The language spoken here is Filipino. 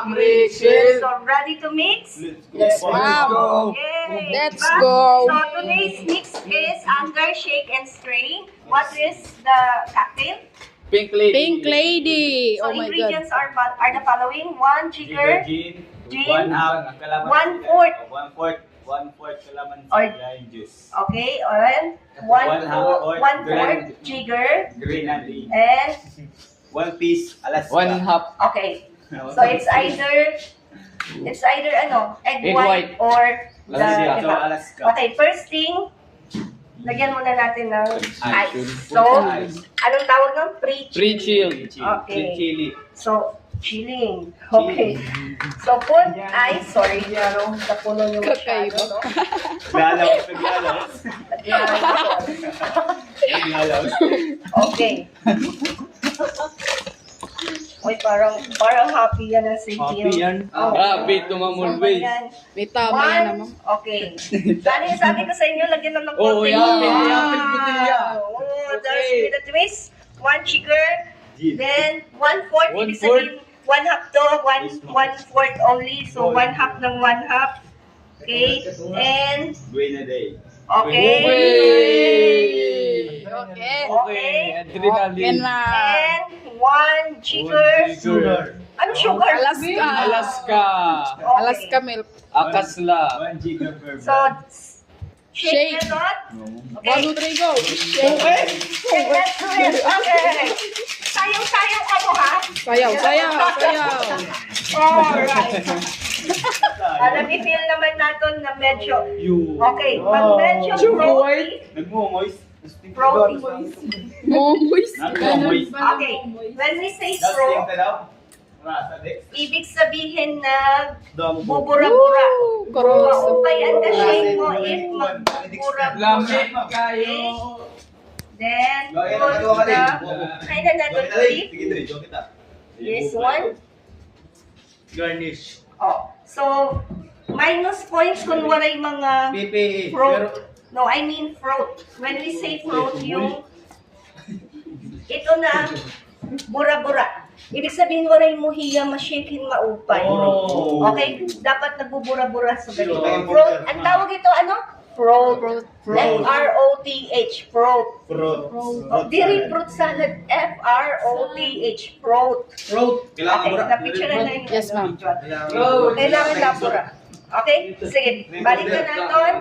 mixes. So, ready to mix? Yes, ma'am. Yay! Let's go. So, today's mix is under shake and strain. What is the cocktail? Pink lady. Pink lady. So, Oh my God. ingredients are the following. 1 jigger, Gin. Gin. 1 half calamansi. 1/4. 1/4 calamansi Or- lime juice. okay, and one fourth jigger, Grenadine. and 1 piece Alaska. 1 half okay. So it's either egg Egg white white. or the Alaska. So, Alaska. Okay, first thing, lagyan muna natin ng ice. Ice. So, Ice. anong tawag ng pre-chill? Pre-chilled. Okay. Green chili. So, chilling. Okay. So, put ice. Sorry, napuno yung Kakaiba. masyado, no? Naglalawas. Naglalawas. Okay. Uy, parang happy yan ang sige. Happy yan. Oh. Grabe, tumamul, So, guys. yan. May tama yan One, naman. okay. Ano yung sabi ko sa inyo, lagyan lang ng Oo, konti. yapin, Wow. yapin, botella. Oh, Okay. there's the twist. 1 sugar, Gin. then 1/4. Ibig sabihin, 1 half to, 1/4 only. So, 1 half ng 1 half. Okay. And, Grenadine. okay. Okay. Okay. Adrenaline. Okay na. And 1 sugar. Sugar. Ano sugar? Alaska. Alaska. Okay. Alaska milk. Akasla. 1 giga per So, shake Shake. method. 1, 2, 3, go. Shake that to it. Okay. Sayang-sayang ka mo, ha? Sayaw, sayaw, sayaw. Alright. Nag-feel naman natin na medyo. Okay, pag medyo frothy. Nagmo-moist. Frothy. Momoys. Nagmo-moist. Okay, when we say That's fro, yung tanaw. Sa Dex. ibig sabihin na Damo. bubura-bura. Woo! Gross. Maupayan ka shake mo if magbubura-bura. Lamig kayo. Then, Gawin put na nagawa ka din. the, kailan natin Gawin na ulit? din. Sige, Dre. Gawin kita. This one. Garnish. Oh, so, minus points kung waray mga PPA. fruit. No, I mean fruit. When we say fruit, yung ito na bura-bura. Ibig sabihin waray mo hiya ma-shaking maupay. Oh. Okay? Dapat nagbubura-bura sa ganito. Fruit. Fruit. Ang tawag ito ano? Fruit. Fruit. F-R-O-T-H. Fruit. Fruit. Oh, diri fruit salad. F-R-O-T-H. Fruit. Fruit. Kailangan Okay, bura. napicture na yung Yes, ma'am. Kailangan na bura. Okay? Sige, balik na natin.